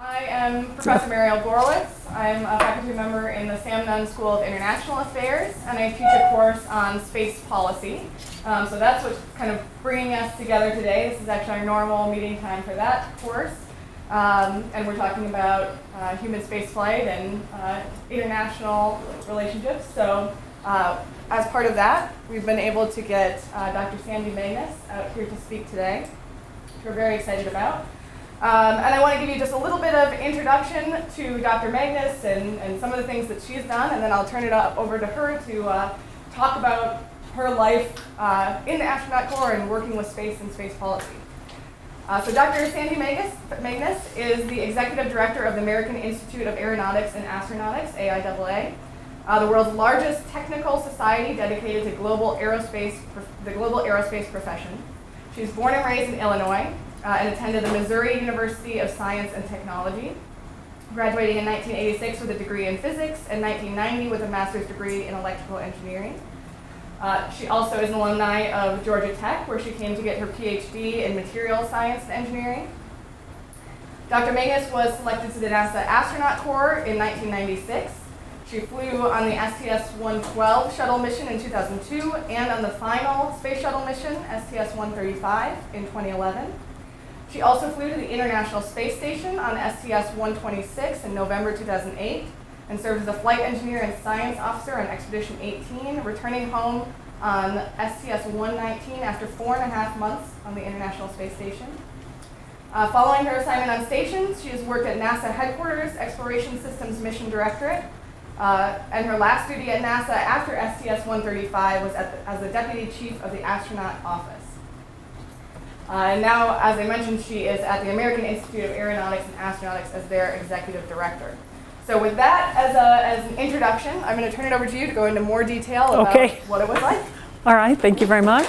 I am Professor Mariel Borowitz. I'm a faculty member in the Sam Nunn School of International Affairs, and I teach a course on space policy. So that's what's kind of bringing us together today. This is actually our normal meeting time for that course. And we're talking about human spaceflight and international relationships. So as part of that, we've been able to get Dr. Sandy Magnus out here to speak today, which we're very excited about. And I want to give you just a little bit of introduction to Dr. Magnus and some of the things that she's done, and then I'll turn it over to her to talk about her life in the astronaut corps and working with space and space policy. So Dr. Sandy Magnus is the Executive Director of the American Institute of Aeronautics and Astronautics, AIAA, the world's largest technical society dedicated to the global aerospace profession. She was born and raised in Illinois and attended the Missouri University of Science and Technology, graduating in 1986 with a degree in physics and 1990 with a master's degree in electrical engineering. She also is an alumni of Georgia Tech, where she came to get her PhD in material science and engineering. Dr. Magnus was selected to the NASA Astronaut Corps in 1996. She flew on the STS-112 shuttle mission in 2002 and on the final space shuttle mission, STS-135, in 2011. She also flew to the International Space Station on STS-126 in November 2008 and served as a flight engineer and science officer on Expedition 18, returning home on STS-119 after 4.5 months on the International Space Station. Following her assignment on station, she has worked at NASA Headquarters, Exploration Systems Mission Directorate, and her last duty at NASA after STS-135 was as the Deputy Chief of the Astronaut Office. And now, as I mentioned, she is at the American Institute of Aeronautics and Astronautics as their Executive Director. So with that as an introduction, I'm going to turn it over to you to go into more detail about what it was like. All right, thank you very much.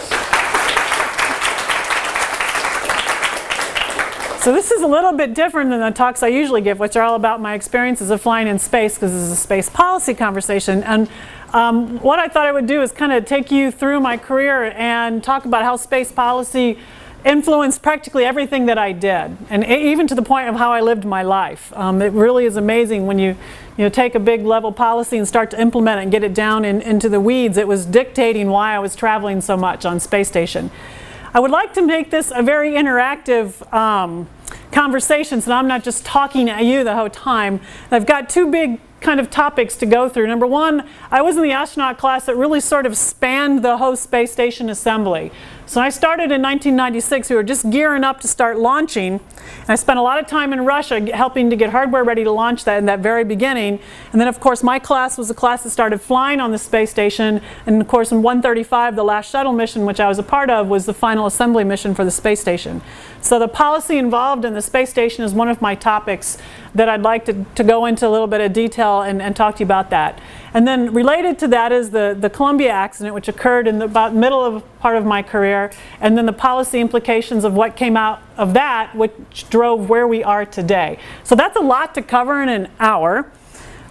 So this is a little bit different than the talks I usually give, which are all about my experiences of flying in space, because this is a space policy conversation. And what I thought I would do is kind of take you through my career and talk about how space policy influenced practically everything that I did, and even to the point of how I lived my life. It really is amazing when you take a big level policy and start to implement it and get it down into the weeds. It was dictating why I was traveling so much on space station. I would like to make this a very interactive conversation, so I'm not just talking at you the whole time. I've got two big kind of topics to go through. Number one, I was in the astronaut class that really sort of spanned the whole space station assembly. So I started in 1996. We were just gearing up to start launching. And I spent a lot of time in Russia helping to get hardware ready to launch that in that very beginning. And then, of course, my class was the class that started flying on the space station. And, of course, in 135, the last shuttle mission, which I was a part of, was the final assembly mission for the space station. So the policy involved in the space station is one of my topics that I'd like to go into a little bit of detail and talk to you about that. And then related to that is the Columbia accident, which occurred in the about middle of part of my career, and then the policy implications of what came out of that, which drove where we are today. So that's a lot to cover in an hour.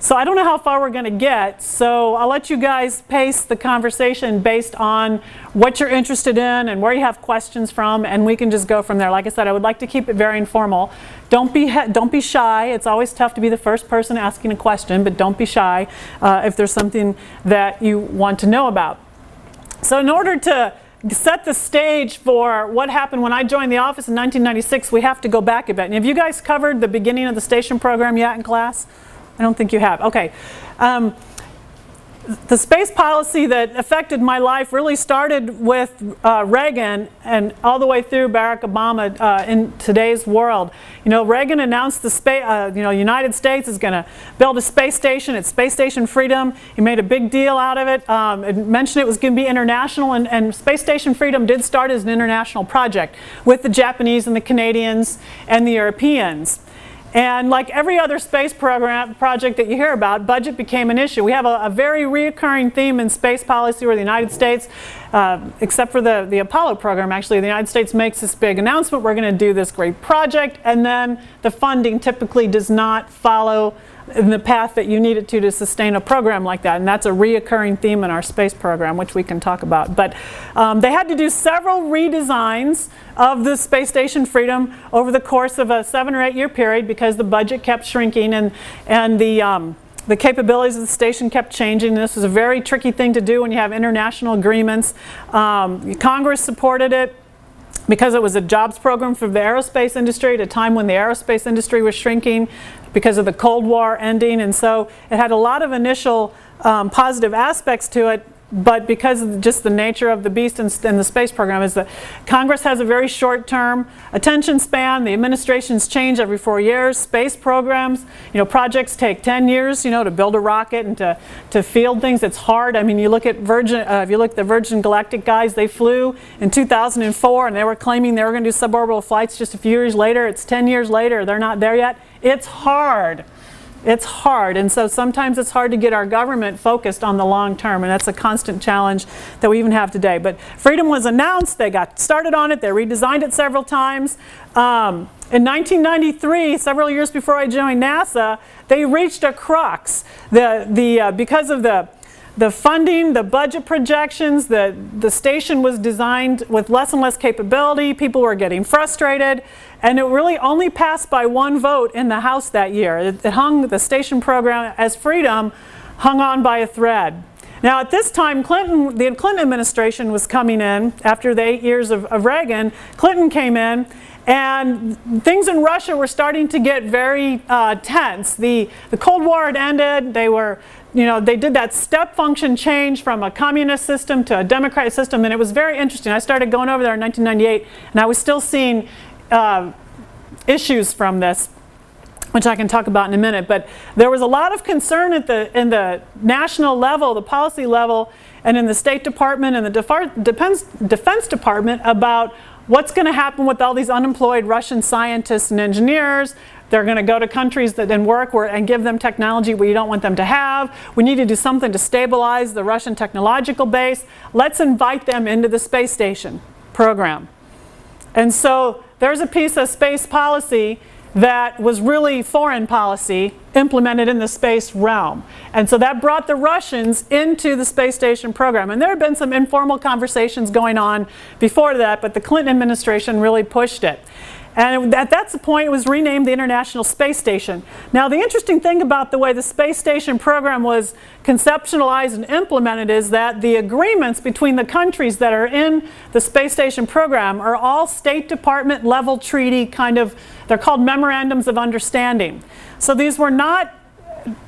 So I don't know how far we're going to get, so I'll let you guys pace the conversation based on what you're interested in and where you have questions from, and we can just go from there. Like I said, I would like to keep it very informal. Don't be shy. It's always tough to be the first person asking a question, but don't be shy if there's something that you want to know about. So in order to set the stage for what happened when I joined the office in 1996, we have to go back a bit. And have you guys covered the beginning of the station program yet in class? I don't think you have. Okay. The space policy that affected my life really started with Reagan and all the way through Barack Obama in today's world. You know, Reagan announced the United States is going to build a space station. It's Space Station Freedom. He made a big deal out of it. It mentioned it was going to be international, and Space Station Freedom did start as an international project with the Japanese and the Canadians and the Europeans. And like every other space project that you hear about, budget became an issue. We have a very reoccurring theme in space policy where the United States except for the Apollo program. Actually, the United States makes this big announcement, we're going to do this great project, and then the funding typically does not follow in the path that you need it to sustain a program like that. And that's a reoccurring theme in our space program, which we can talk about. But they had to do several redesigns of the Space Station Freedom over the course of a 7 or 8 year period because the budget kept shrinking and the capabilities of the station kept changing. This is a very tricky thing to do when you have international agreements. Congress supported it because it was a jobs program for the aerospace industry at a time when the aerospace industry was shrinking because of the Cold War ending. And so it had a lot of initial positive aspects to it, but because of just the nature of the beast in the space program is that Congress has a very short-term attention span. The administrations change every 4 years. Space programs, projects take 10 years, to build a rocket and to field things. It's hard. I mean, you look at if you look at the Virgin Galactic guys, they flew in 2004 and they were claiming they were going to do suborbital flights just a few years later. It's 10 years later. They're not there yet. It's hard. It's hard, and so sometimes it's hard to get our government focused on the long term, and that's a constant challenge that we even have today. But Freedom was announced, they got started on it, they redesigned it several times. In 1993, several years before I joined NASA, they reached a crux. Because of the funding, the budget projections, the station was designed with less and less capability, people were getting frustrated, and it really only passed by 1 vote in the House that year. The station program as Freedom hung on by a thread. Now at this time, the Clinton administration was coming in after the 8 years of Reagan. Clinton came in, and things in Russia were starting to get very tense. The Cold War had ended. They did that step function change from a communist system to a democratic system, and it was very interesting. I started going over there in 1998, and I was still seeing issues from this, which I can talk about in a minute. But there was a lot of concern in the national level, the policy level, and in the State Department and the Defense Department about what's going to happen with all these unemployed Russian scientists and engineers. They're going to go to countries that then work and give them technology we don't want them to have. We need to do something to stabilize the Russian technological base. Let's invite them into the space station program. And so there's a piece of space policy that was really foreign policy implemented in the space realm. And so that brought the Russians into the space station program. And there had been some informal conversations going on before that, but the Clinton administration really pushed it. And at that point, it was renamed the International Space Station. Now, the interesting thing about the way the space station program was conceptualized and implemented is that the agreements between the countries that are in the space station program are all State Department level treaty they're called memorandums of understanding. So these were not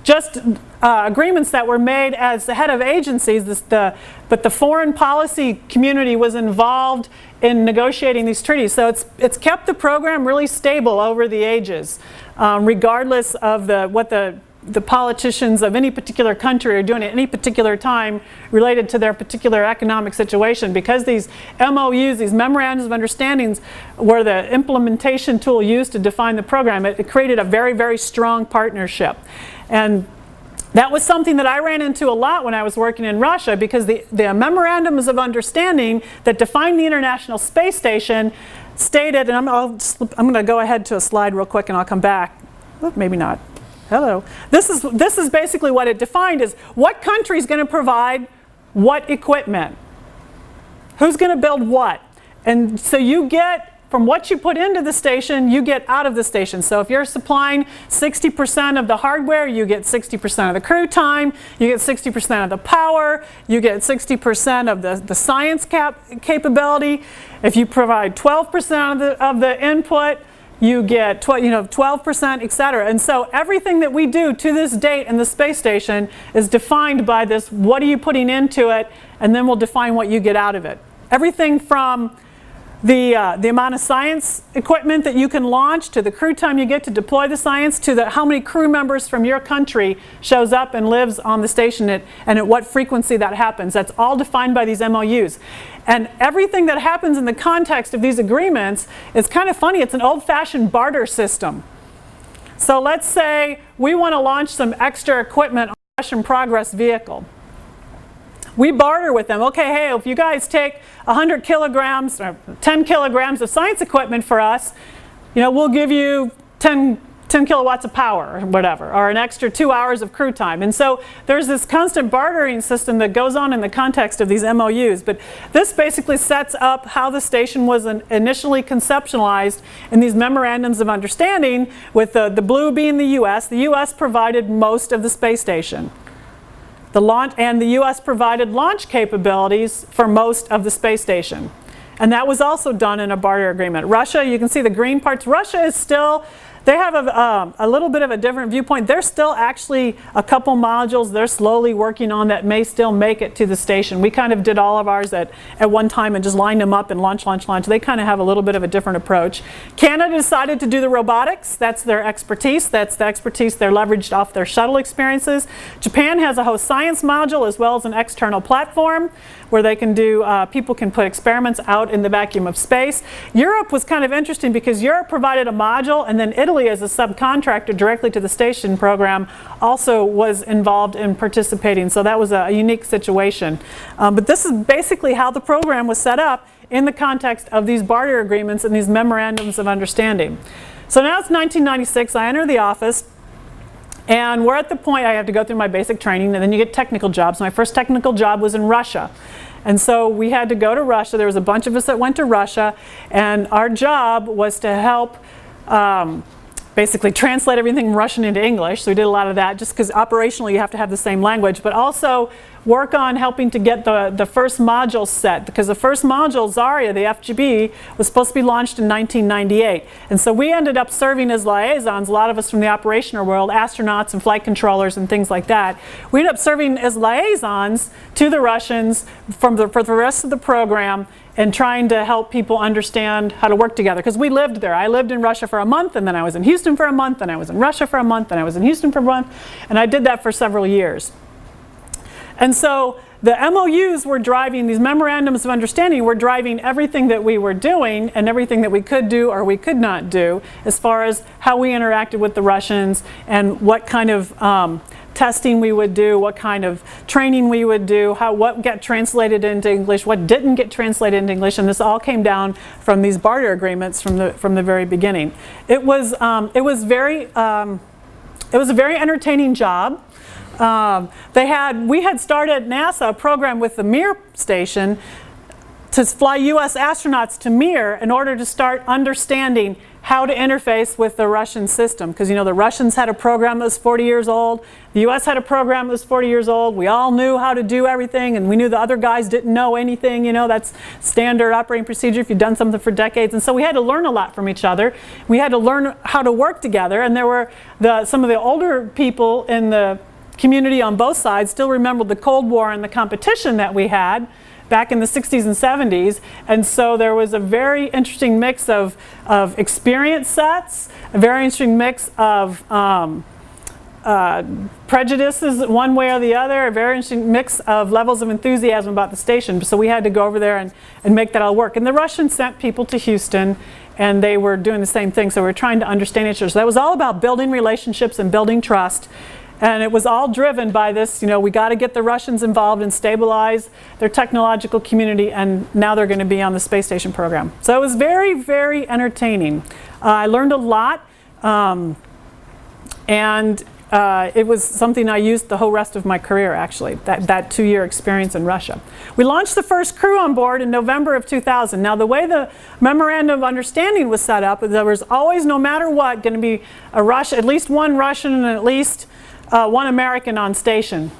just agreements that were made as the head of agencies, but the foreign policy community was involved in negotiating these treaties. So it's kept the program really stable over the ages, regardless of what the politicians of any particular country are doing at any particular time related to their particular economic situation. Because these MOUs, these memorandums of understandings, were the implementation tool used to define the program, it created a very, very strong partnership. And that was something that I ran into a lot when I was working in Russia, because the memorandums of understanding that defined the International Space Station stated, and I'm going to go ahead to a slide real quick and I'll come back. Oh, maybe not. Hello. This is basically what it defined is what country is going to provide what equipment. Who's going to build what? And so you get, from what you put into the station, you get out of the station. So if you're supplying 60% of the hardware, you get 60% of the crew time, you get 60% of the power, you get 60% of the science capability. If you provide 12% of the input, you get 12%, etc. And so everything that we do to this date in the space station is defined by this, what are you putting into it, and then we'll define what you get out of it. Everything from the amount of science equipment that you can launch, to the crew time you get to deploy the science, to how many crew members from your country shows up and lives on the station and at what frequency that happens. That's all defined by these MOUs. And everything that happens in the context of these agreements is kind of funny. It's an old-fashioned barter system. So let's say we want to launch some extra equipment on a Russian Progress vehicle. we barter with them. Okay, hey, if you guys take 100 kilograms or 10 kilograms of science equipment for us, we'll give you 10 kilowatts of power or whatever, or an extra 2 hours of crew time. And so there's this constant bartering system that goes on in the context of these MOUs. But this basically sets up how the station was initially conceptualized in these memorandums of understanding, with the blue being the US. The US provided most of the space station. And the US provided launch capabilities for most of the space station. And that was also done in a barter agreement. Russia, you can see the green parts. Russia is still, they have a little bit of a different viewpoint. There's still actually a couple modules they're slowly working on that may still make it to the station. We kind of did all of ours at one time and just lined them up and launch. They kind of have a little bit of a different approach. Canada decided to do the robotics. That's their expertise. That's the expertise they're leveraged off their shuttle experiences. Japan has a host science module as well as an external platform where they can do, people can put experiments out in the vacuum of space. Europe was kind of interesting because Europe provided a module, and then Italy, as a subcontractor directly to the station program, also was involved in participating. So that was a unique situation. But this is basically how the program was set up in the context of these barter agreements and these memorandums of understanding. So now it's 1996, I enter the office, and we're at the point I have to go through my basic training, and then you get technical jobs. My first technical job was in Russia. And so we had to go to Russia. There was a bunch of us that went to Russia, and our job was to help basically translate everything from Russian into English. So we did a lot of that just because operationally you have to have the same language, but also work on helping to get the first module set, because the first module, Zarya, the FGB, was supposed to be launched in 1998. And so we ended up serving as liaisons, a lot of us from the operational world, astronauts and flight controllers and things like that. We ended up serving as liaisons to the Russians for the rest of the program, and trying to help people understand how to work together. Because we lived there. I lived in Russia for a month, and then I was in Houston for a month, and I was in Russia for a month, and I was in Houston for a month, and I did that for several years. And so the MOUs were driving, these memorandums of understanding were driving everything that we were doing and everything that we could do or we could not do as far as how we interacted with the Russians and what kind of testing we would do, what kind of training we would do, what got translated into English, what didn't get translated into English, and this all came down from these barter agreements from the very beginning. It was a very entertaining job. We had started at NASA a program with the Mir station to fly US astronauts to Mir in order to start understanding how to interface with the Russian system. Because the Russians had a program that was 40 years old, the US had a program that was 40 years old, we all knew how to do everything, and we knew the other guys didn't know anything. That's standard operating procedure if you've done something for decades. And so we had to learn a lot from each other. We had to learn how to work together, and there were some of the older people in the community on both sides still remembered the Cold War and the competition that we had back in the 60s and 70s. And so there was a very interesting mix of experience sets, a very interesting mix of prejudices one way or the other, a very interesting mix of levels of enthusiasm about the station. So we had to go over there and make that all work. And the Russians sent people to Houston, and they were doing the same thing. So we were trying to understand each other. So that was all about building relationships and building trust. And it was all driven by this, we got to get the Russians involved and stabilize their technological community, and now they're going to be on the space station program. So it was very, very entertaining. I learned a lot, and it was something I used the whole rest of my career, actually, that 2-year experience in Russia. We launched the first crew on board in November of 2000. Now, the way the Memorandum of Understanding was set up, there was always, no matter what, going to be at least one Russian and at least one American on station.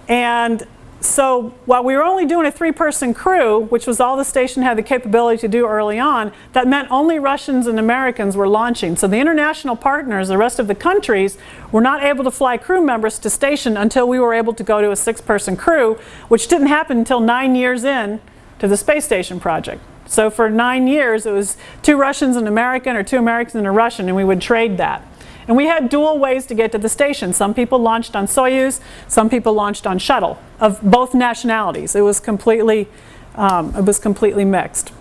And so while we were only doing a 3-person crew, which was all the station had the capability to do early on, that meant only Russians and Americans were launching. So the international partners, the rest of the countries, were not able to fly crew members to station until we were able to go to a 6-person crew, which didn't happen until 9 years in to the space station project. So for 9 years, it was 2 Russians and an American, or 2 Americans and a Russian, and we would trade that. And we had dual ways to get to the station. Some people launched on Soyuz, some people launched on shuttle of both nationalities. It was completely mixed.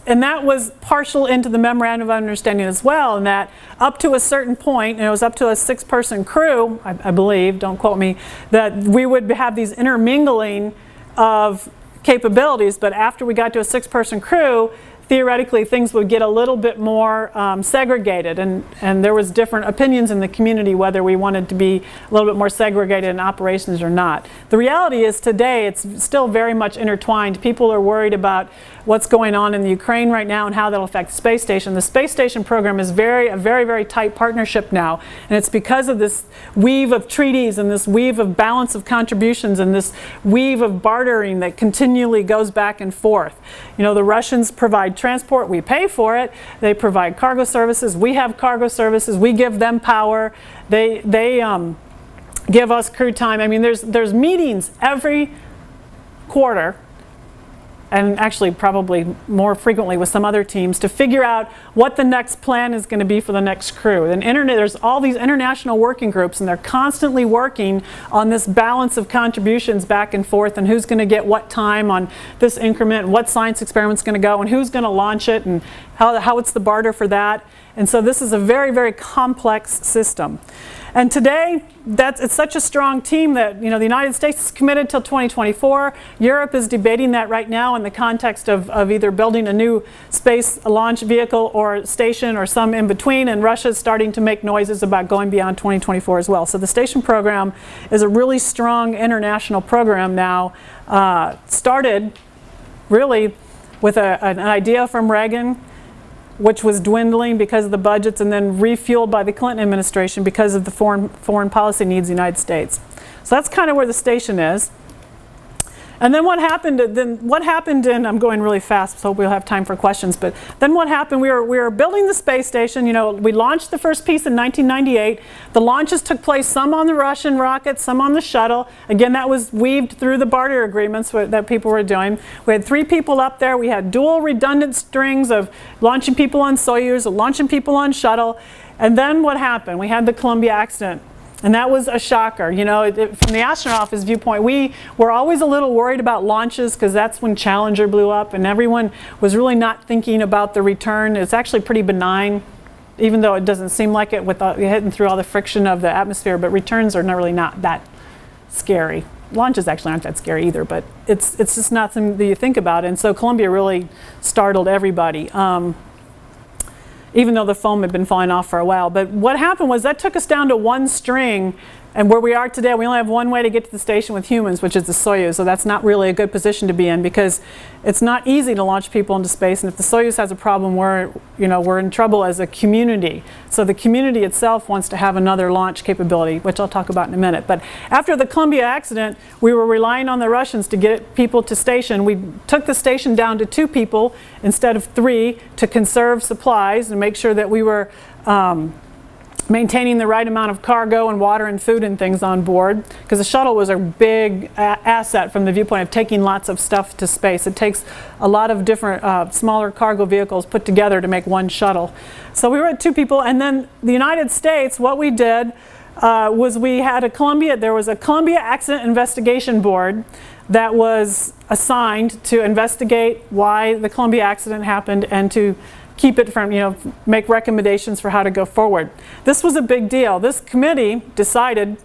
that was partial into the memorandum of understanding as well, and that up to a certain point, and it was up to a 6-person crew, I believe, don't quote me, that we would have these intermingling of capabilities, but after we got to a 6-person crew, theoretically things would get a little bit more segregated, and there was different opinions in the community whether we wanted to be a little bit more segregated in operations or not. The reality is today it's still very much intertwined. People are worried about what's going on in the Ukraine right now and how that'll affect the space station. The space station program is a very, very tight partnership now, and it's because of this weave of treaties and this weave of balance of contributions and this weave of bartering that continually goes back and forth. You know, the Russians provide transport, we pay for it. They provide cargo services, we have cargo services, we give them power. They give us crew time. I mean, there's meetings every quarter, and actually probably more frequently with some other teams, to figure out what the next plan is going to be for the next crew. And there's all these international working groups, and they're constantly working on this balance of contributions back and forth, and who's going to get what time on this increment, and what science experiment's going to go, and who's going to launch it, and how it's the barter for that. And so this is a very, very complex system. And today, it's such a strong team that, you know, the United States is committed till 2024. Europe is debating that right now in the context of either building a new space launch vehicle or station or some in between, and Russia is starting to make noises about going beyond 2024 as well. So the station program is a really strong international program now, started really with an idea from Reagan, which was dwindling because of the budgets, and then refueled by the Clinton administration because of the foreign policy needs of the United States. So that's kind of where the station is. And then what happened, and I'm going really fast, so we'll have time for questions, but then what happened, we were building the space station. You know, we launched the first piece in 1998. The launches took place, some on the Russian rockets, some on the shuttle. Again, that was weaved through the barter agreements that people were doing. We had 3 people up there. We had dual redundant strings of launching people on Soyuz, launching people on shuttle. And then what happened? We had the Columbia accident. And that was a shocker. You know, from the astronaut office viewpoint, we were always a little worried about launches because that's when Challenger blew up, and everyone was really not thinking about the return. It's actually pretty benign, even though it doesn't seem like it with hitting through all the friction of the atmosphere, but returns are not that scary. Launches actually aren't that scary either, but it's just not something that you think about. And so Columbia really startled everybody. Even though the foam had been falling off for a while. But what happened was that took us down to 1 string, and where we are today, we only have one way to get to the station with humans, which is the Soyuz. So that's not really a good position to be in, because it's not easy to launch people into space, and if the Soyuz has a problem, we're in trouble as a community. So the community itself wants to have another launch capability, which I'll talk about in a minute. But after the Columbia accident, we were relying on the Russians to get people to station. We took the station down to 2 people instead of 3 to conserve supplies and make sure that we were maintaining the right amount of cargo and water and food and things on board, because the shuttle was a big asset from the viewpoint of taking lots of stuff to space. It takes a lot of different smaller cargo vehicles put together to make one shuttle. So we were at 2 people, and then the United States, what we did was we had there was a Columbia Accident Investigation Board that was assigned to investigate why the Columbia accident happened and to keep it from, make recommendations for how to go forward. This was a big deal. This committee decided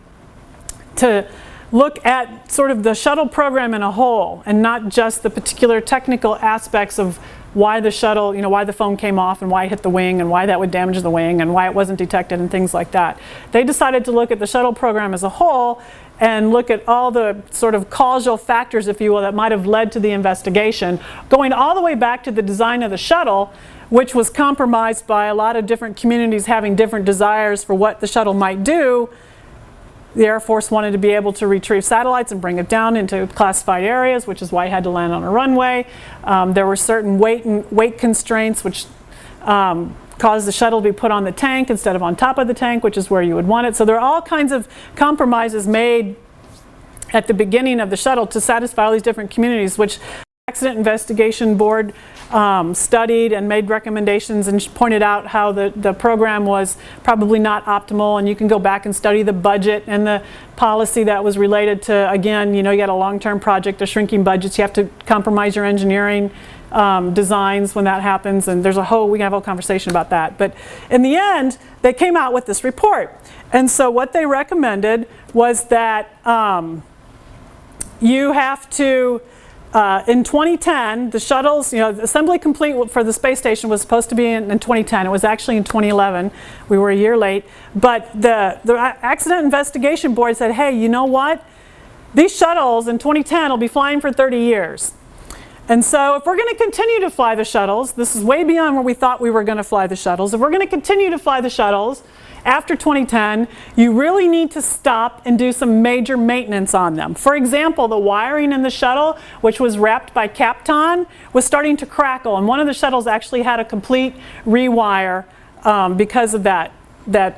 to look at sort of the shuttle program in a whole, and not just the particular technical aspects of why the shuttle, why the foam came off and why it hit the wing and why that would damage the wing and why it wasn't detected and things like that. They decided to look at the shuttle program as a whole and look at all the sort of causal factors, if you will, that might have led to the investigation, going all the way back to the design of the shuttle, which was compromised by a lot of different communities having different desires for what the shuttle might do. The Air Force wanted to be able to retrieve satellites and bring it down into classified areas, which is why it had to land on a runway. There were certain weight constraints which caused the shuttle to be put on the tank instead of on top of the tank, which is where you would want it. So there are all kinds of compromises made at the beginning of the shuttle to satisfy all these different communities, which Accident Investigation Board studied and made recommendations and pointed out how the program was probably not optimal, and you can go back and study the budget and the policy that was related to, again, you know, you got a long-term project, they're shrinking budgets, you have to compromise your engineering designs when that happens, and we can have a whole conversation about that. But in the end, they came out with this report. And so what they recommended was that you have to, in 2010, the shuttles, you know, assembly complete for the space station was supposed to be in 2010. It was actually in 2011. We were a year late. But the Accident Investigation Board said, hey, you know what? These shuttles in 2010 will be flying for 30 years. And so if we're going to continue to fly the shuttles, this is way beyond where we thought we were going to fly the shuttles. If we're going to continue to fly the shuttles after 2010, you really need to stop and do some major maintenance on them. For example, the wiring in the shuttle, which was wrapped by Kapton, was starting to crackle. And one of the shuttles actually had a complete rewire because of that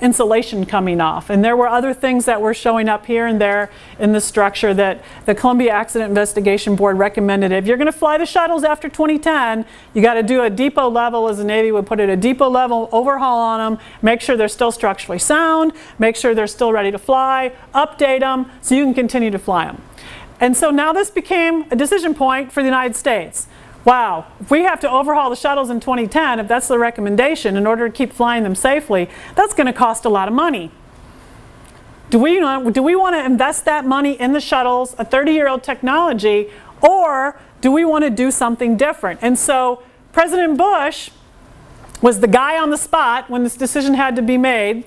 insulation coming off. And there were other things that were showing up here and there in the structure that the Columbia Accident Investigation Board recommended. If you're going to fly the shuttles after 2010, you got to do a depot level, as the Navy would put it, a depot level overhaul on them, make sure they're still structurally sound, make sure they're still ready to fly, update them so you can continue to fly them. And so now this became a decision point for the United States. Wow, if we have to overhaul the shuttles in 2010, if that's the recommendation, in order to keep flying them safely, that's going to cost a lot of money. Do we want to invest that money in the shuttles, a 30-year-old technology, or do we want to do something different? And so President Bush was the guy on the spot when this decision had to be made,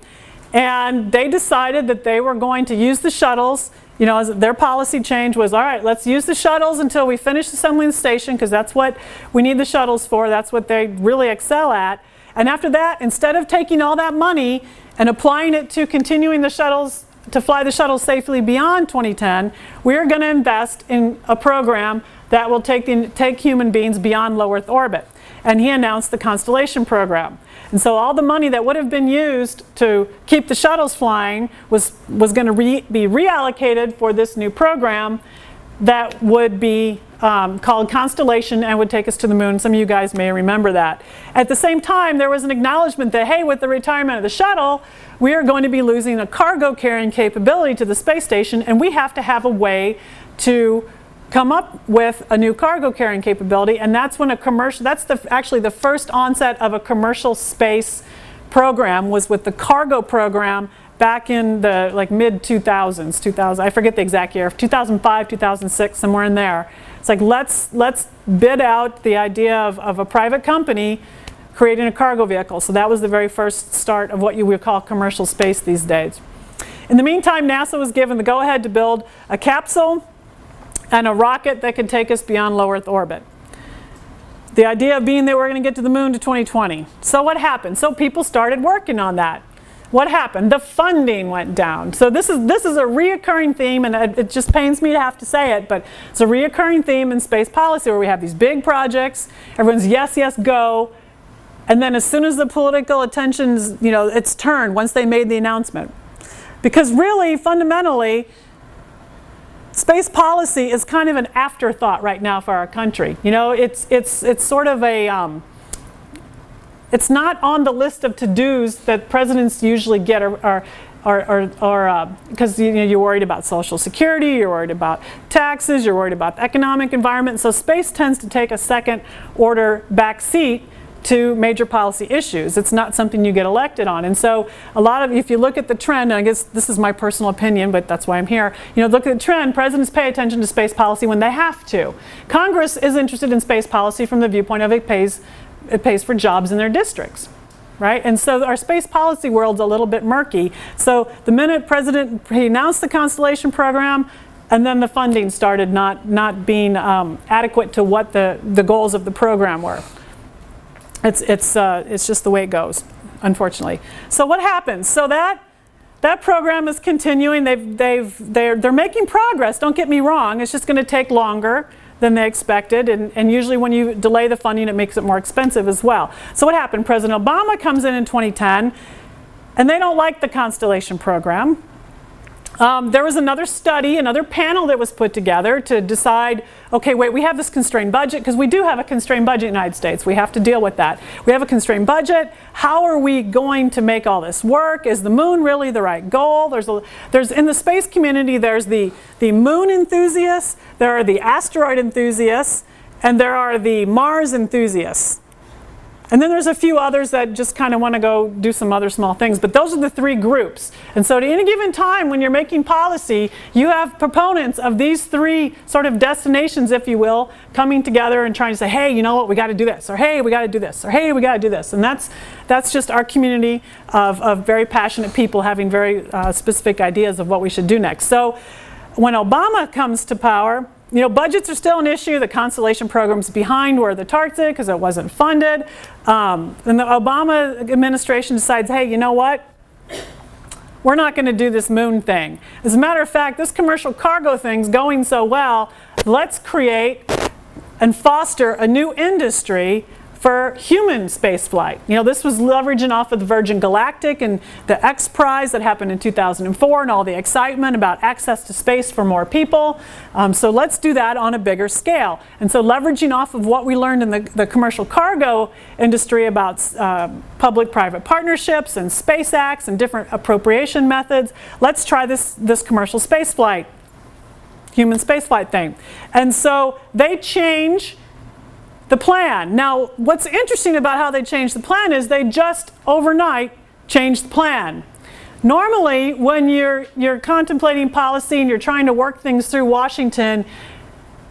and they decided that they were going to use the shuttles. You know, their policy change was, all right, let's use the shuttles until we finish assembling the station, because that's what we need the shuttles for. That's what they really excel at. And after that, instead of taking all that money and applying it to continuing the shuttles, to fly the shuttles safely beyond 2010, we're going to invest in a program that will take human beings beyond low Earth orbit. And he announced the Constellation program. And so all the money that would have been used to keep the shuttles flying was going to be reallocated for this new program that would be called Constellation and would take us to the moon. Some of you guys may remember that. At the same time, there was an acknowledgement that, hey, with the retirement of the shuttle, we are going to be losing a cargo carrying capability to the space station, and we have to have a way to come up with a new cargo carrying capability. And that's when actually the first onset of a commercial space program was with the cargo program back in the mid 2000s, I forget the exact year, 2005, 2006, somewhere in there. It's like, let's bid out the idea of a private company creating a cargo vehicle. So that was the very first start of what you would call commercial space these days. In the meantime, NASA was given the go-ahead to build a capsule and a rocket that could take us beyond low Earth orbit. The idea being that we're going to get to the moon to 2020. So what happened? So people started working on that. What happened? The funding went down. So this is a reoccurring theme, and it just pains me to have to say it, but it's a reoccurring theme in space policy where we have these big projects, everyone's yes, yes, go, and then as soon as the political attention's, you know, it's turned once they made the announcement. Because really, fundamentally, space policy is kind of an afterthought right now for our country. You know, it's sort of a, it's not on the list of to-dos that presidents usually get, because you know, you're worried about Social Security, you're worried about taxes, you're worried about the economic environment. So space tends to take a second-order back seat to major policy issues. It's not something you get elected on. And so if you look at the trend, and I guess this is my personal opinion, but that's why I'm here, you know, look at the trend, presidents pay attention to space policy when they have to. Congress is interested in space policy from the viewpoint of it pays for jobs in their districts, right? And so our space policy world's a little bit murky. So the minute he announced the Constellation program, and then the funding started not being adequate to what the goals of the program were. It's just the way it goes, unfortunately. So what happens? So that program is continuing. They're making progress. Don't get me wrong. It's just going to take longer than they expected, and usually when you delay the funding, it makes it more expensive as well. So what happened? President Obama comes in 2010, and they don't like the Constellation program. There was another study, another panel that was put together to decide, okay, wait, we have this constrained budget, because we do have a constrained budget in the United States. We have to deal with that. We have a constrained budget. How are we going to make all this work? Is the moon really the right goal? There's in the space community, there's the moon enthusiasts, there are the asteroid enthusiasts, and there are the Mars enthusiasts. And then there's a few others that just kind of want to go do some other small things, but those are the three groups. And so at any given time when you're making policy, you have proponents of these three sort of destinations, if you will, coming together and trying to say, hey, you know what, we got to do this, or hey, we got to do this, or hey, we got to do this. And that's just our community of very passionate people having very specific ideas of what we should do next. So when Obama comes to power, you know, budgets are still an issue. The Constellation program's behind where the targets are because it wasn't funded. And the Obama administration decides, hey, you know what? We're not going to do this moon thing. As a matter of fact, this commercial cargo thing's going so well, let's create and foster a new industry for human spaceflight. You know, this was leveraging off of the Virgin Galactic and the X Prize that happened in 2004 and all the excitement about access to space for more people. So let's do that on a bigger scale. And so leveraging off of what we learned in the commercial cargo industry about public-private partnerships and space acts and different appropriation methods, let's try this commercial spaceflight, human spaceflight thing. And so they change the plan. Now, what's interesting about how they changed the plan is they just overnight changed the plan. Normally, when you're contemplating policy and you're trying to work things through Washington,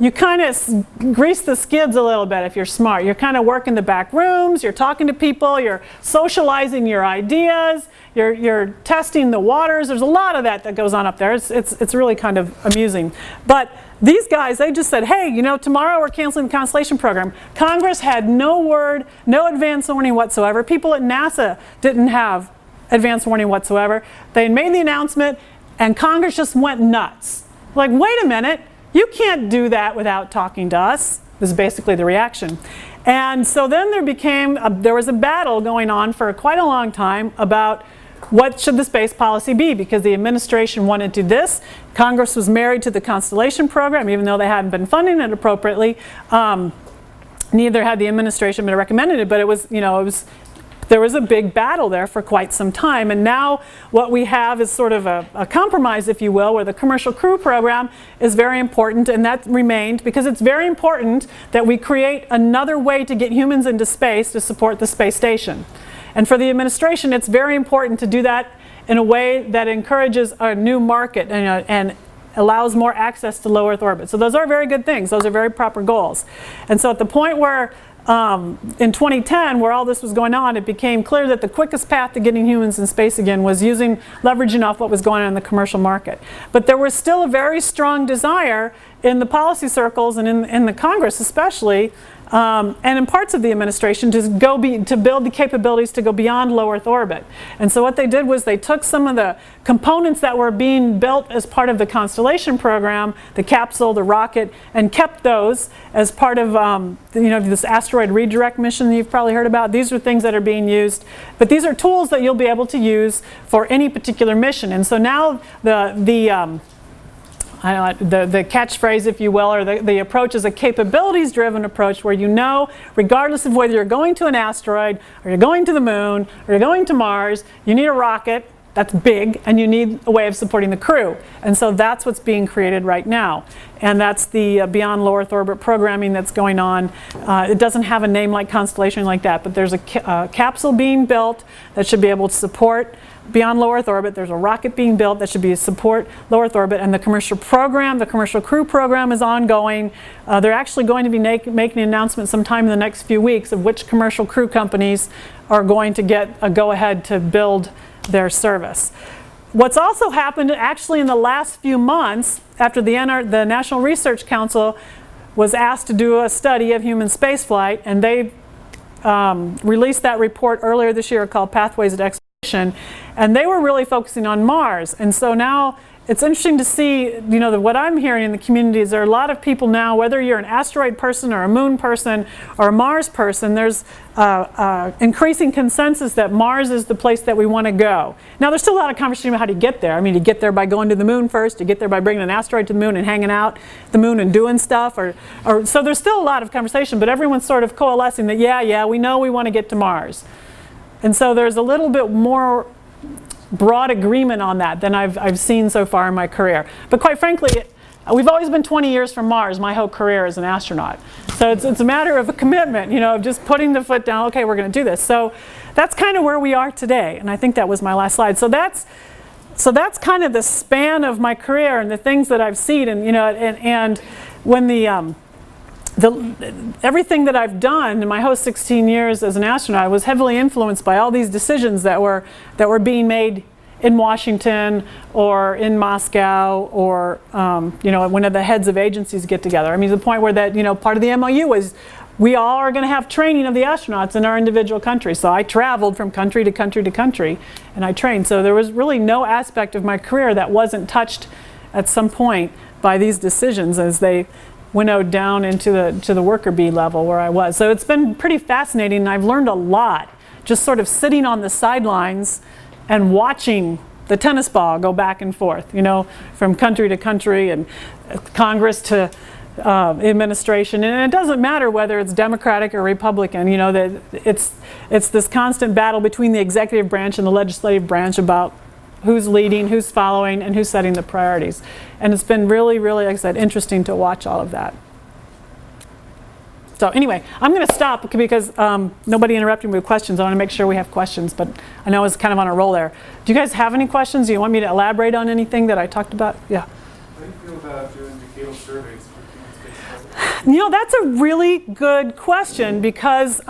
you kind of grease the skids a little bit if you're smart. You're kind of working the back rooms, you're talking to people, you're socializing your ideas, you're testing the waters. There's a lot of that goes on up there. It's really kind of amusing. But these guys, they just said, hey, you know, tomorrow we're canceling the Constellation program. Congress had no word, no advance warning whatsoever. People at NASA didn't have advance warning whatsoever. They made the announcement and Congress just went nuts. Like, wait a minute, you can't do that without talking to us. This is basically the reaction. And so then there was a battle going on for quite a long time about what should the space policy be, because the administration wanted to do this. Congress was married to the Constellation program, even though they hadn't been funding it appropriately. Neither had the administration been recommended it, but it was, you know, there was a big battle there for quite some time. And now what we have is sort of a compromise, if you will, where the Commercial Crew program is very important, and that remained because it's very important that we create another way to get humans into space to support the space station. And for the administration, it's very important to do that in a way that encourages a new market and allows more access to low Earth orbit. So those are very good things. Those are very proper goals. And so at the point where in 2010, where all this was going on, it became clear that the quickest path to getting humans in space again was leveraging off what was going on in the commercial market. But there was still a very strong desire in the policy circles and in the Congress especially, and in parts of the administration to build the capabilities to go beyond low Earth orbit. And so what they did was they took some of the components that were being built as part of the Constellation program, the capsule, the rocket, and kept those as part of this asteroid redirect mission that you've probably heard about. These are things that are being used, but these are tools that you'll be able to use for any particular mission. And so now the catchphrase, if you will, or the approach is a capabilities-driven approach where you know, regardless of whether you're going to an asteroid, or you're going to the moon, or you're going to Mars, you need a rocket that's big, and you need a way of supporting the crew. And so that's what's being created right now. And that's the Beyond Low Earth Orbit programming that's going on. It doesn't have a name like Constellation like that, but there's a capsule being built that should be able to support beyond low Earth orbit. There's a rocket being built that should be support low Earth orbit, and the commercial program, the Commercial Crew program, is ongoing. They're actually going to be making an announcement sometime in the next few weeks of which commercial crew companies are going to get a go-ahead to build their service. What's also happened actually in the last few months, after the National Research Council was asked to do a study of human spaceflight, and they released that report earlier this year called Pathways to Exploration. And they were really focusing on Mars. And so now it's interesting to see, you know, what I'm hearing in the community is there are a lot of people now, whether you're an asteroid person or a moon person or a Mars person, there's increasing consensus that Mars is the place that we want to go. Now, there's still a lot of conversation about how to get there. I mean, you get there by going to the moon first, you get there by bringing an asteroid to the moon and hanging out the moon and doing stuff. So there's still a lot of conversation, but everyone's sort of coalescing that, yeah, we know we want to get to Mars. And so there's a little bit more broad agreement on that than I've seen so far in my career. But quite frankly, we've always been 20 years from Mars, my whole career as an astronaut. So it's a matter of a commitment, you know, of just putting the foot down, okay, we're going to do this. So that's kind of where we are today, and I think that was my last slide. So that's kind of the span of my career and the things that I've seen, and you know, and when everything that I've done in my whole 16 years as an astronaut was heavily influenced by all these decisions that were being made in Washington or in Moscow or you know, when the heads of agencies get together. I mean, to the point where that, you know, part of the MOU was we all are going to have training of the astronauts in our individual countries. So I traveled from country to country to country and I trained. So there was really no aspect of my career that wasn't touched at some point by these decisions as they winnowed down into the worker bee level where I was. So it's been pretty fascinating, and I've learned a lot just sort of sitting on the sidelines and watching the tennis ball go back and forth, you know, from country to country and Congress to administration. And it doesn't matter whether it's Democratic or Republican, you know, that it's this constant battle between the executive branch and the legislative branch about who's leading, who's following, and who's setting the priorities. And it's been really, really, like I said, interesting to watch all of that. So anyway, I'm going to stop because nobody interrupted me with questions. I want to make sure we have questions, but I know I was kind of on a roll there. Do you guys have any questions? Do you want me to elaborate on anything that I talked about? Yeah. How do you feel about doing decadal surveys for human spaceflight? You know, that's a really good question because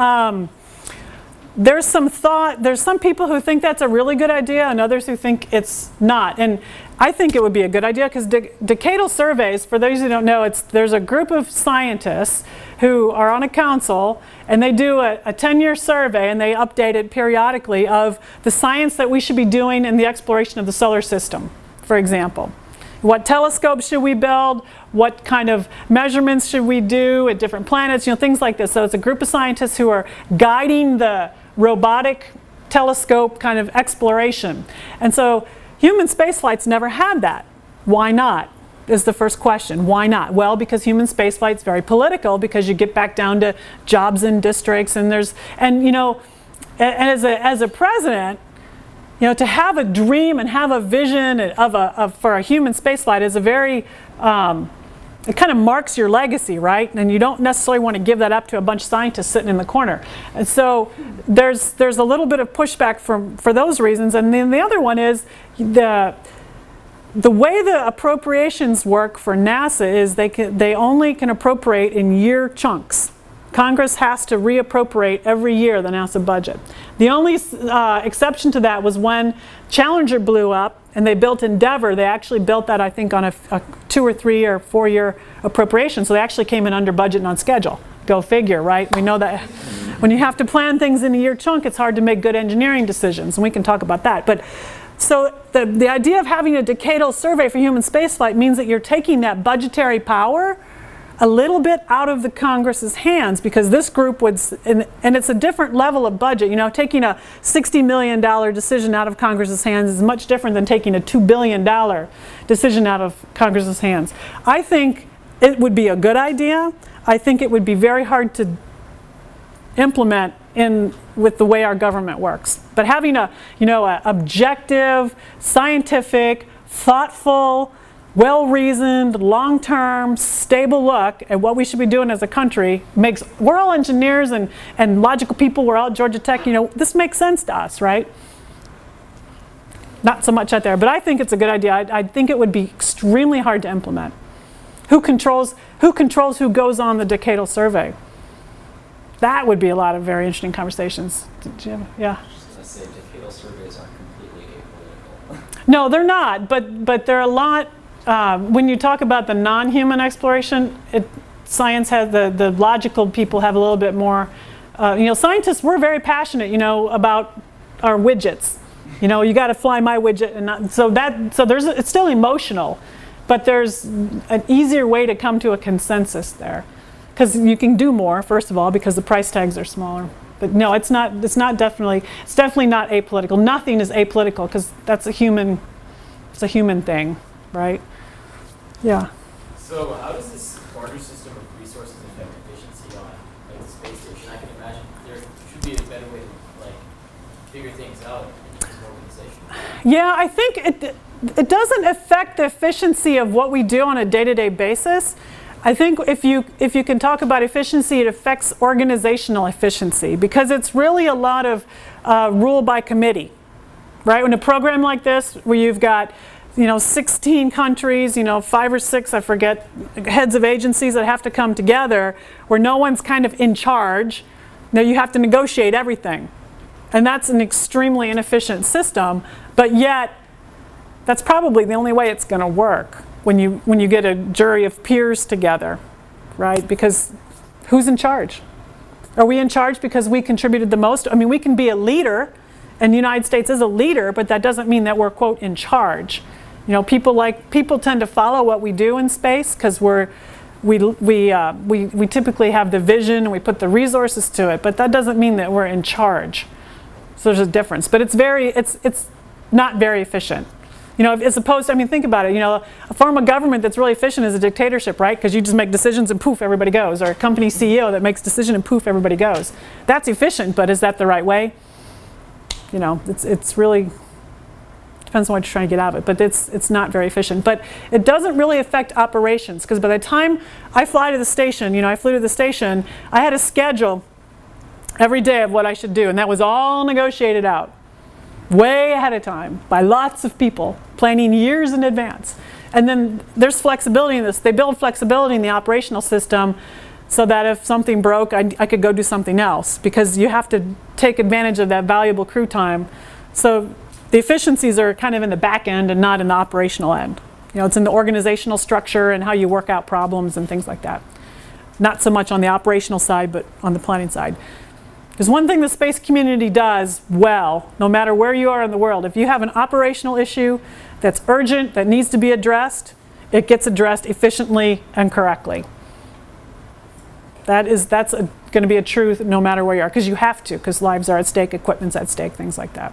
there's some people who think that's a really good idea and others who think it's not. And I think it would be a good idea because Decadal Surveys, for those who don't know, there's a group of scientists who are on a council and they do a 10-year survey and they update it periodically of the science that we should be doing in the exploration of the solar system, for example. What telescopes should we build? What kind of measurements should we do at different planets? You know, things like this. So it's a group of scientists who are guiding the robotic telescope kind of exploration. And so human spaceflight's never had that. Why not? Is the first question. Why not? Well, because human spaceflight's very political because you get back down to jobs in districts and you know, as a president, you know, to have a dream and have a vision for a human spaceflight is a very, it kind of marks your legacy, right? And you don't necessarily want to give that up to a bunch of scientists sitting in the corner. And so there's a little bit of pushback for those reasons. And then the other one is the way the appropriations work for NASA is they only can appropriate in year chunks. Congress has to reappropriate every year the NASA budget. The only exception to that was when Challenger blew up and they built Endeavour. They actually built that, I think, on a 2 or 3 or 4 year appropriation. So they actually came in under budget and on schedule. Go figure, right? We know that when you have to plan things in a year chunk, it's hard to make good engineering decisions, and we can talk about that. But so the idea of having a decadal survey for human spaceflight means that you're taking that budgetary power a little bit out of the Congress's hands, because this group would, and it's a different level of budget. You know, taking a $60 million decision out of Congress's hands is much different than taking a $2 billion decision out of Congress's hands. I think it would be a good idea. I think it would be very hard to implement with the way our government works. But having a objective, scientific, thoughtful, well-reasoned, long-term, stable look at what we should be doing as a country we're all engineers and logical people, we're all at Georgia Tech, you know, this makes sense to us, right? Not so much out there, but I think it's a good idea. I think it would be extremely hard to implement. Who controls who goes on the decadal survey? That would be a lot of very interesting conversations. Did you have, yeah? I was just going to say, decadal surveys aren't completely apolitical. No, they're not, but they're a lot. When you talk about the non-human exploration, science has the logical people have a little bit more. You know, scientists, we're very passionate, you know, about our widgets. You know, you got to fly my widget, and not, so there's it's still emotional, but there's an easier way to come to a consensus there, because you can do more, first of all, because the price tags are smaller. But no, it's definitely not apolitical. Nothing is apolitical, because it's a human thing, right? Yeah. So how does this barter system of resources affect efficiency on like the space station? I can imagine there should be a better way to like figure things out in this organization. Yeah, I think it doesn't affect the efficiency of what we do on a day-to-day basis. I think if you can talk about efficiency, it affects organizational efficiency, because it's really a lot of rule by committee, right? When a program like this, where you've got 16 countries, 5 or 6, I forget, heads of agencies that have to come together, where no one's kind of in charge. Now you have to negotiate everything. And that's an extremely inefficient system, but yet that's probably the only way it's going to work when you get a jury of peers together, right? Because who's in charge? Are we in charge because we contributed the most? I mean, we can be a leader, and the United States is a leader, but that doesn't mean that we're, quote, in charge. People tend to follow what we do in space because we typically have the vision and we put the resources to it, but that doesn't mean that we're in charge. So there's a difference, but it's not very efficient. As opposed to, think about it, a form of government that's really efficient is a dictatorship, right? Because you just make decisions and poof, everybody goes. Or a company CEO that makes decision and poof, everybody goes. That's efficient, but is that the right way? It's really, depends on what you're trying to get out of it, but it's not very efficient. But it doesn't really affect operations, because by the time I fly to the station, I flew to the station, I had a schedule every day of what I should do, and that was all negotiated out way ahead of time by lots of people, planning years in advance. And then there's flexibility in this. They build flexibility in the operational system so that if something broke, I could go do something else, because you have to take advantage of that valuable crew time. So the efficiencies are kind of in the back end and not in the operational end. It's in the organizational structure and how you work out problems and things like that. Not so much on the operational side, but on the planning side. There's one thing the space community does well, no matter where you are in the world. If you have an operational issue that's urgent, that needs to be addressed, it gets addressed efficiently and correctly. That's going to be a truth no matter where you are, because you have to, because lives are at stake, equipment's at stake, things like that.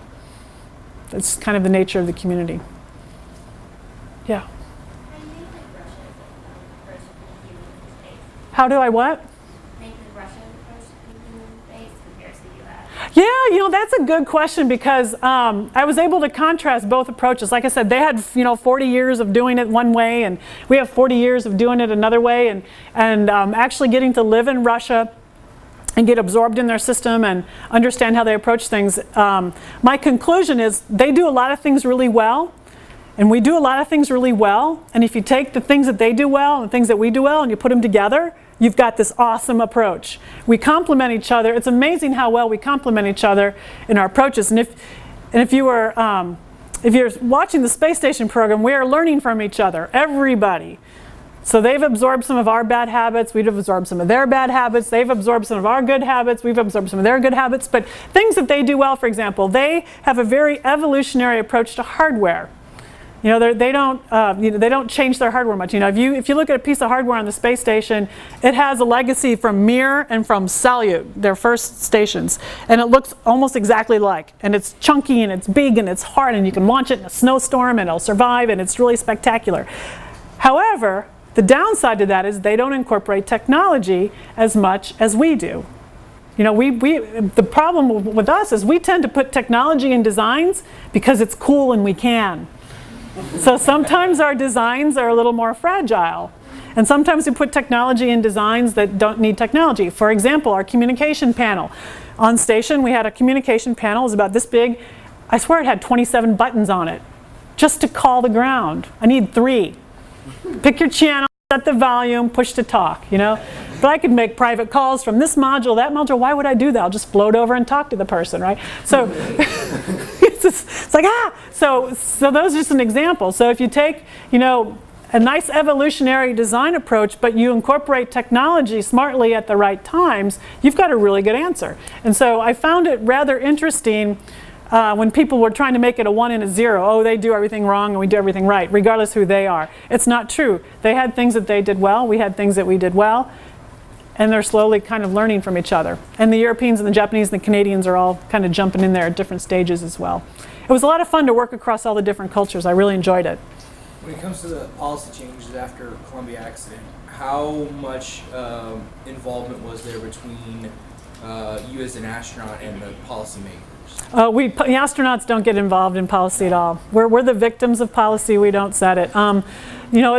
That's kind of the nature of the community. Yeah. How do I what? Yeah, that's a good question, because I was able to contrast both approaches. Like I said, they had 40 years of doing it one way, and we have 40 years of doing it another way, and actually getting to live in Russia and get absorbed in their system and understand how they approach things. My conclusion is they do a lot of things really well, and we do a lot of things really well, and if you take the things that they do well and the things that we do well and you put them together, you've got this awesome approach. We complement each other. It's amazing how well we complement each other in our approaches. And if you're watching the space station program, we are learning from each other, everybody. So they've absorbed some of our bad habits. We've absorbed some of their bad habits. They've absorbed some of our good habits. We've absorbed some of their good habits. But things that they do well, for example, they have a very evolutionary approach to hardware. They don't change their hardware much. If you look at a piece of hardware on the space station, it has a legacy from Mir and from Salyut, their first stations, and it looks almost exactly like. And it's chunky and it's big and it's hard, and you can launch it in a snowstorm and it'll survive, and it's really spectacular. However, the downside to that is they don't incorporate technology as much as we do. The problem with us is we tend to put technology in designs because it's cool and we can. So sometimes our designs are a little more fragile. And sometimes we put technology in designs that don't need technology. For example, our communication panel. On station, we had a communication panel. It was about this big. I swear it had 27 buttons on it, just to call the ground. I need 3. Pick your channel, set the volume, push to talk, But I could make private calls from this module, that module. Why would I do that? I'll just float over and talk to the person, right? So it's like, So those are just an example. So if you take, a nice evolutionary design approach, but you incorporate technology smartly at the right times, you've got a really good answer. And so I found it rather interesting when people were trying to make it a 1 and a 0. Oh, they do everything wrong and we do everything right, regardless who they are. It's not true. They had things that they did well. We had things that we did well. And they're slowly kind of learning from each other. And the Europeans and the Japanese and the Canadians are all kind of jumping in there at different stages as well. It was a lot of fun to work across all the different cultures. I really enjoyed it. When it comes to the policy changes after Columbia accident, how much involvement was there between you as an astronaut and the policymakers? The astronauts don't get involved in policy at all. We're the victims of policy. We don't set it. You know,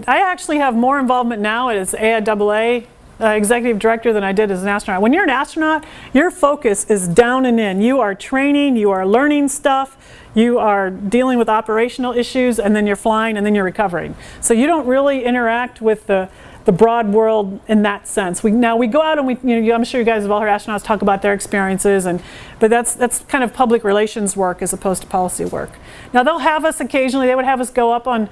I actually have more involvement now as AIAA executive director than I did as an astronaut. When you're an astronaut, your focus is down and in. You are training, you are learning stuff, you are dealing with operational issues, and then you're flying, and then you're recovering. So you don't really interact with the broad world in that sense. Now we go out and I'm sure you guys have all heard astronauts talk about their experiences, but that's kind of public relations work as opposed to policy work. Now they'll have us occasionally, they would have us go up on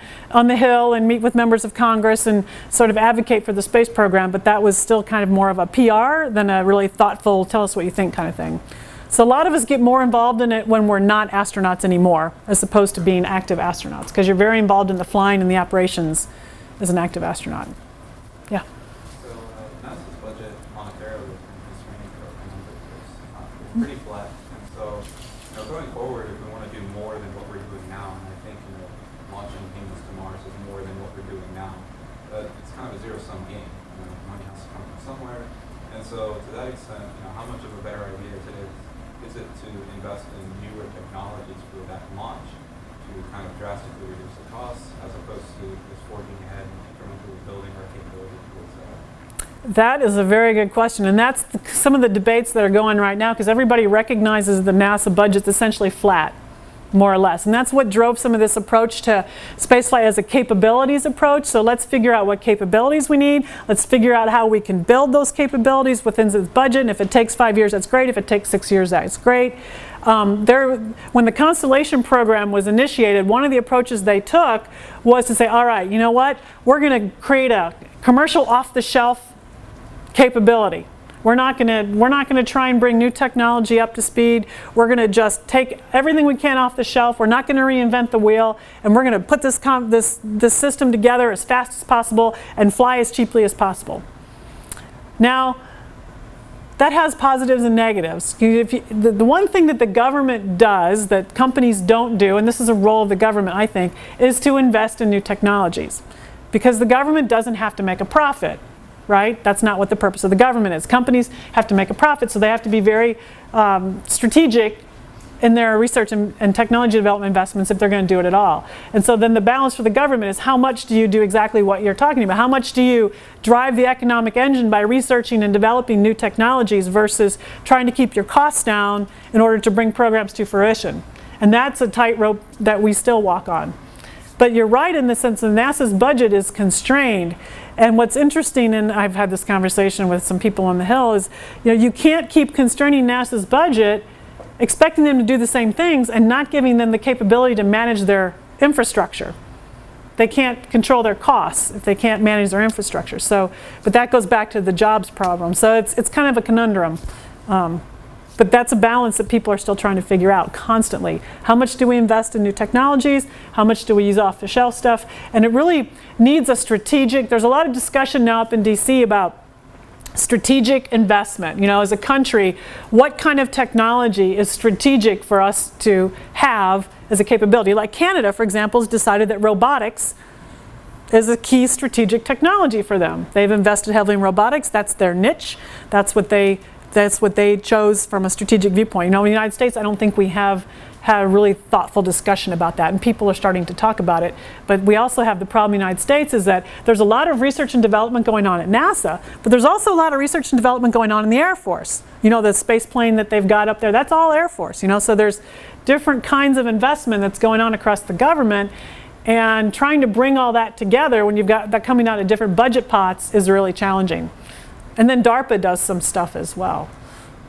the Hill and meet with members of Congress and sort of advocate for the space program, but that was still kind of more of a PR than a really thoughtful, tell us what you think kind of thing. So a lot of us get more involved in it when we're not astronauts anymore, as opposed to being active astronauts, because you're very involved in the flying and the operations as an active astronaut. Yeah. So NASA's budget monetarily is training program is pretty flat, and so going forward, if we want to do more than what we're doing now, and I think launching humans to Mars is more than what we're doing now, but it's kind of a zero-sum game. Money has to come from somewhere, and so to that extent, how much of a better idea is it to invest in newer technologies for that launch to kind of drastically reduce the costs, as opposed to just forging ahead and incrementally building our capability towards that? That is a very good question, and that's some of the debates that are going right now, because everybody recognizes the NASA budget's essentially flat, more or less. And that's what drove some of this approach to spaceflight as a capabilities approach. So let's figure out what capabilities we need. Let's figure out how we can build those capabilities within the budget. And if it takes 5 years, that's great. If it takes 6 years, that's great. When the Constellation program was initiated, one of the approaches they took was to say, all right, you know what? We're going to create a commercial off-the-shelf capability. We're not going to try and bring new technology up to speed. We're going to just take everything we can off the shelf. We're not going to reinvent the wheel, and we're going to put this system together as fast as possible and fly as cheaply as possible. Now, that has positives and negatives. The one thing that the government does that companies don't do, and this is a role of the government, I think, is to invest in new technologies, because the government doesn't have to make a profit. Right? That's not what the purpose of the government is. Companies have to make a profit, so they have to be very strategic in their research and technology development investments if they're going to do it at all. And so then the balance for the government is how much do you do exactly what you're talking about? How much do you drive the economic engine by researching and developing new technologies versus trying to keep your costs down in order to bring programs to fruition? And that's a tightrope that we still walk on. But you're right in the sense that NASA's budget is constrained. And what's interesting, and I've had this conversation with some people on the Hill, is you can't keep constraining NASA's budget, expecting them to do the same things, and not giving them the capability to manage their infrastructure. They can't control their costs if they can't manage their infrastructure. So, but that goes back to the jobs problem. So it's kind of a conundrum. But that's a balance that people are still trying to figure out constantly. How much do we invest in new technologies? How much do we use off-the-shelf stuff? And it really needs a strategic, there's a lot of discussion now up in DC about strategic investment. As a country, what kind of technology is strategic for us to have as a capability? Like Canada, for example, has decided that robotics is a key strategic technology for them. They've invested heavily in robotics. That's their niche. That's what they chose from a strategic viewpoint. In the United States, I don't think we have had a really thoughtful discussion about that, and people are starting to talk about it. But we also have the problem in the United States is that there's a lot of research and development going on at NASA, but there's also a lot of research and development going on in the Air Force. The space plane that they've got up there, that's all Air Force. So there's different kinds of investment that's going on across the government, and trying to bring all that together when you've got that coming out of different budget pots is really challenging. And then DARPA does some stuff as well.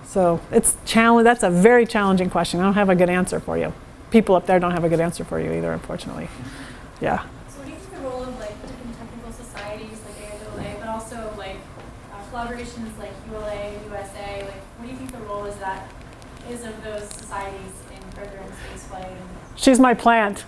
So that's a very challenging question. I don't have a good answer for you. People up there don't have a good answer for you either, unfortunately. Yeah. So what do you think the role of different technical societies like AIAA, but also collaborations like ULA, USA, what do you think the role is of those societies in further in spaceflight? And She's my plant.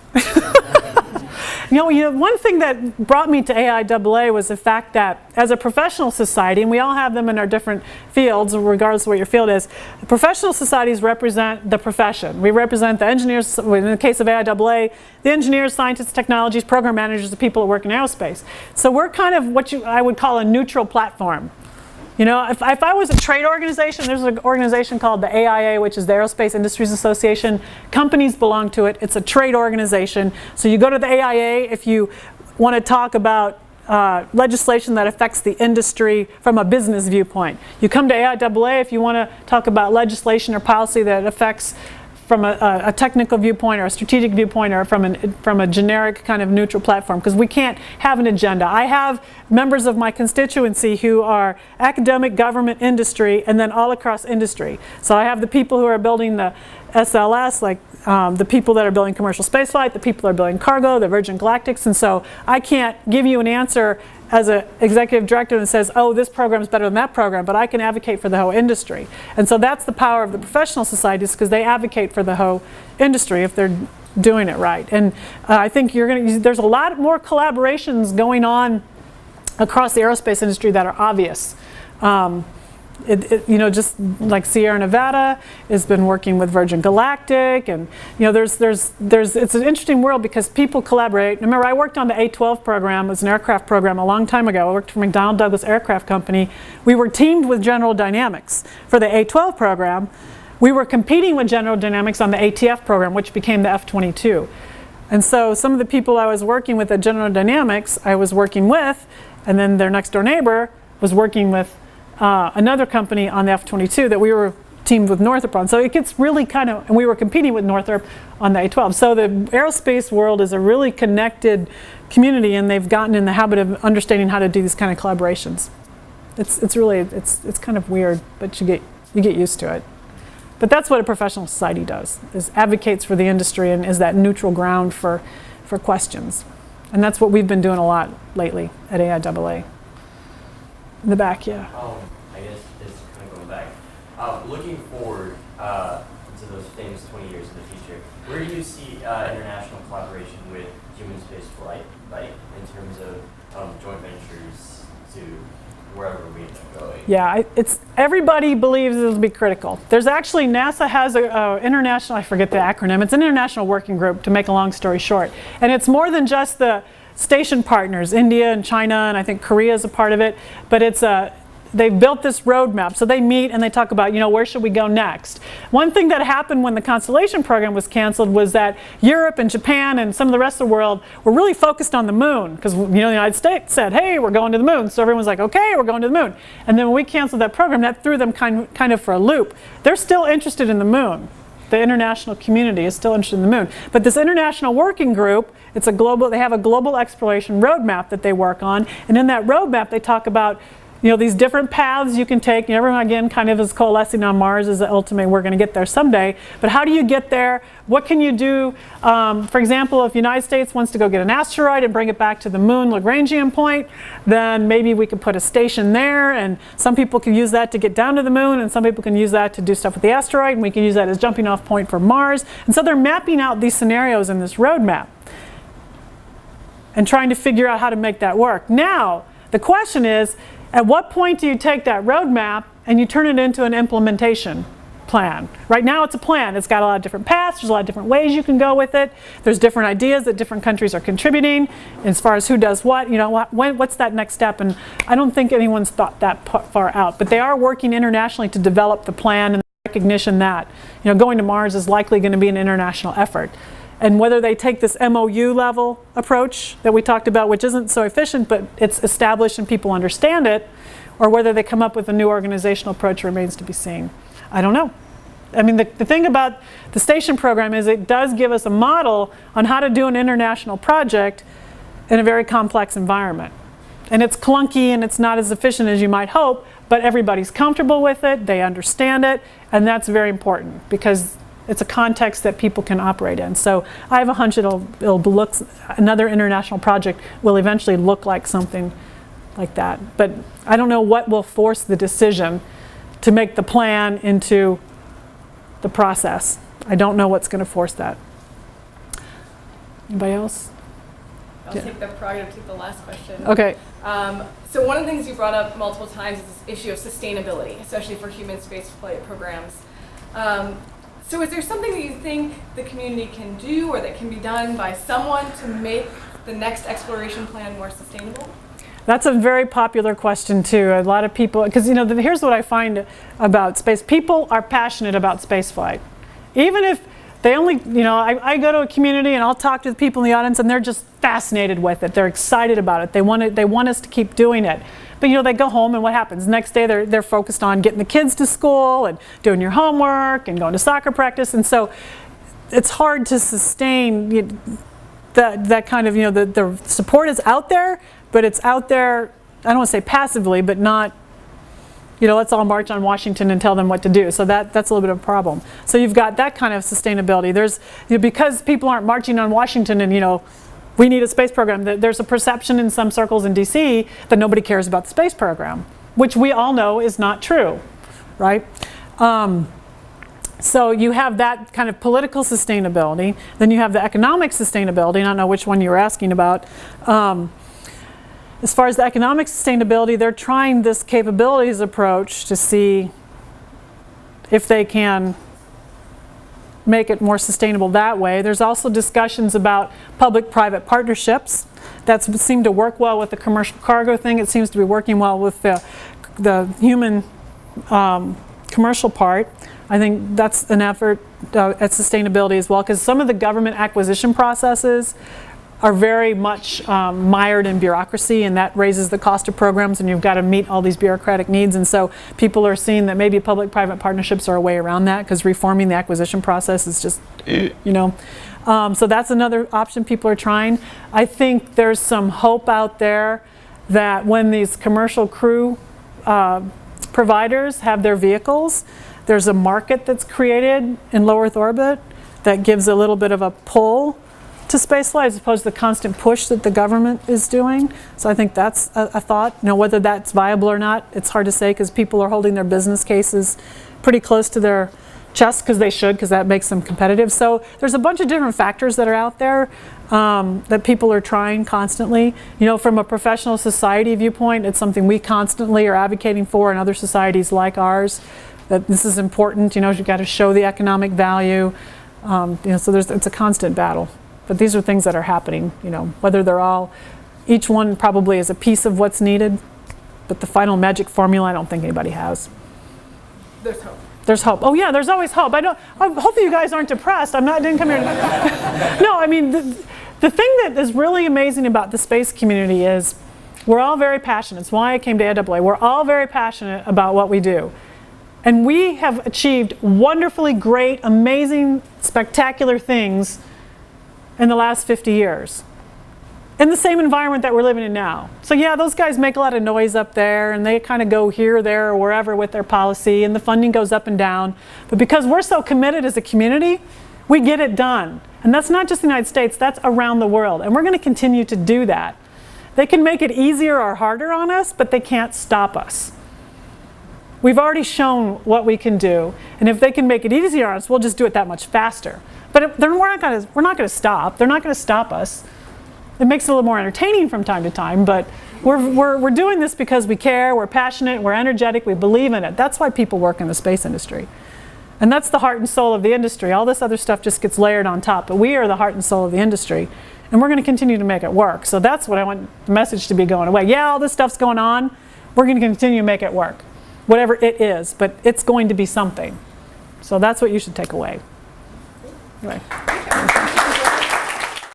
You know, one thing that brought me to AIAA was the fact that as a professional society, and we all have them in our different fields, regardless of what your field is, professional societies represent the profession. We represent the engineers, in the case of AIAA, the engineers, scientists, technologies, program managers, the people that work in aerospace. So we're kind of what I would call a neutral platform. You know, if I was a trade organization, there's an organization called the AIA, which is the Aerospace Industries Association. Companies belong to it. It's a trade organization. So you go to the AIA if you want to talk about legislation that affects the industry from a business viewpoint. You come to AIAA if you want to talk about legislation or policy that affects from a technical viewpoint or a strategic viewpoint or from a generic kind of neutral platform, because we can't have an agenda. I have members of my constituency who are academic, government, industry, and then all across industry. So I have the people who are building the SLS, like the people that are building commercial spaceflight, the people that are building cargo, the Virgin Galactics, and so I can't give you an answer as an executive director that says, oh, this program is better than that program, but I can advocate for the whole industry. And so that's the power of the professional societies, because they advocate for the whole industry if they're doing it right. And I think there's a lot more collaborations going on across the aerospace industry that are obvious. You know, just like Sierra Nevada has been working with Virgin Galactic, and you know, it's an interesting world because people collaborate. Remember, I worked on the A-12 program. It was an aircraft program a long time ago. I worked for McDonnell Douglas Aircraft Company. We were teamed with General Dynamics for the A-12 program. We were competing with General Dynamics on the ATF program, which became the F-22. And so some of the people I was working with at General Dynamics, I was working with, and then their next door neighbor was working with another company on the F-22 that we were teamed with Northrop on. So it gets really kind of, and we were competing with Northrop on the A-12. So the aerospace world is a really connected community, and they've gotten in the habit of understanding how to do these kind of collaborations. It's really kind of weird, but you get used to it. But that's what a professional society does, is advocates for the industry and is that neutral ground for questions. And that's what we've been doing a lot lately at AIAA. In the back, yeah. I guess it's kind of going back. Looking forward to those famous 20 years in the future, where do you see international collaboration with human space flight, like in terms of joint ventures to wherever we end up going? Yeah, everybody believes it'll be critical. There's actually, NASA has an international, I forget the acronym, it's an international working group, to make a long story short. And it's more than just the station partners, India and China, and I think Korea is a part of it, but they've built this roadmap. So they meet and they talk about, you know, where should we go next? One thing that happened when the Constellation program was canceled was that Europe and Japan and some of the rest of the world were really focused on the moon, because, you know, the United States said, hey, we're going to the moon. So everyone's like, okay, we're going to the moon. And then when we canceled that program, that threw them kind of for a loop. They're still interested in the moon. The international community is still interested in the moon. But this international working group, they have a global exploration roadmap that they work on. And in that roadmap, they talk about, you know, these different paths you can take. And everyone, again, kind of is coalescing on Mars as the ultimate, we're going to get there someday. But how do you get there? What can you do? For example, if the United States wants to go get an asteroid and bring it back to the moon Lagrangian point, then maybe we could put a station there, and some people can use that to get down to the moon, and some people can use that to do stuff with the asteroid, and we can use that as jumping off point for Mars. And so they're mapping out these scenarios in this roadmap and trying to figure out how to make that work. Now, the question is, at what point do you take that roadmap and you turn it into an implementation plan? Right now it's a plan. It's got a lot of different paths. There's a lot of different ways you can go with it. There's different ideas that different countries are contributing as far as who does what. You know, what's that next step? And I don't think anyone's thought that far out. But they are working internationally to develop the plan, and the recognition that, you know, going to Mars is likely going to be an international effort. And whether they take this MOU level approach that we talked about, which isn't so efficient, but it's established and people understand it, or whether they come up with a new organizational approach remains to be seen. I don't know. I mean, the thing about the station program is it does give us a model on how to do an international project in a very complex environment. And it's clunky and it's not as efficient as you might hope, but everybody's comfortable with it, they understand it, and that's very important because it's a context that people can operate in. So I have a hunch another international project will eventually look like something like that. But I don't know what will force the decision to make the plan into the process. I don't know what's going to force that. Anybody else? I'll take the prerogative to the last question. Okay. So one of the things you brought up multiple times is this issue of sustainability, especially for human spaceflight programs. So is there something that you think the community can do or that can be done by someone to make the next exploration plan more sustainable? That's a very popular question too. A lot of people, because here's what I find about space. People are passionate about spaceflight. Even if they only, I go to a community and I'll talk to the people in the audience and they're just fascinated with it. They're excited about it. They want us to keep doing it. But they go home and what happens? The next day they're focused on getting the kids to school and doing your homework and going to soccer practice. And so it's hard to sustain that kind of, the support is out there, but it's out there, I don't want to say passively, but not, let's all march on Washington and tell them what to do. So that's a little bit of a problem. So you've got that kind of sustainability. There's, because people aren't marching on Washington and, we need a space program, there's a perception in some circles in DC that nobody cares about the space program, which we all know is not true, right? So you have that kind of political sustainability. Then you have the economic sustainability. I don't know which one you were asking about. As far as the economic sustainability, they're trying this capabilities approach to see if they can make it more sustainable that way. There's also discussions about public-private partnerships that seem to work well with the commercial cargo thing. It seems to be working well with the human commercial part. I think that's an effort at sustainability as well, because some of the government acquisition processes are very much mired in bureaucracy, and that raises the cost of programs, and you've got to meet all these bureaucratic needs. And so people are seeing that maybe public-private partnerships are a way around that, because reforming the acquisition process is just, so that's another option people are trying. I think there's some hope out there that when these commercial crew providers have their vehicles, there's a market that's created in low Earth orbit that gives a little bit of a pull to spaceflight as opposed to the constant push that the government is doing. So I think that's a thought. Whether that's viable or not, it's hard to say, because people are holding their business cases pretty close to their chest, because they should, because that makes them competitive. So there's a bunch of different factors that are out there that people are trying constantly. From a professional society viewpoint, it's something we constantly are advocating for in other societies like ours, that this is important. You've got to show the economic value. So it's a constant battle. But these are things that are happening, whether they're all, each one probably is a piece of what's needed, but the final magic formula I don't think anybody has. There's hope. There's hope. Oh yeah, there's always hope. I hope you guys aren't depressed. Didn't come here to, no, I mean, the thing that is really amazing about the space community is we're all very passionate. It's why I came to AAA. We're all very passionate about what we do. And we have achieved wonderfully great, amazing, spectacular things in the last 50 years in the same environment that we're living in now. So yeah, those guys make a lot of noise up there, and they kind of go here, there, or wherever with their policy, and the funding goes up and down. But because we're so committed as a community, we get it done. And that's not just the United States, that's around the world. And we're going to continue to do that. They can make it easier or harder on us, but they can't stop us. We've already shown what we can do, and if they can make it easier on us, we'll just do it that much faster. But we're not going to stop. They're not going to stop us. It makes it a little more entertaining from time to time, but we're doing this because we care, we're passionate, we're energetic, we believe in it. That's why people work in the space industry. And that's the heart and soul of the industry. All this other stuff just gets layered on top, but we are the heart and soul of the industry, and we're going to continue to make it work. So that's what I want the message to be going away. Yeah, all this stuff's going on. We're going to continue to make it work, whatever it is, but it's going to be something. So that's what you should take away. Anyway.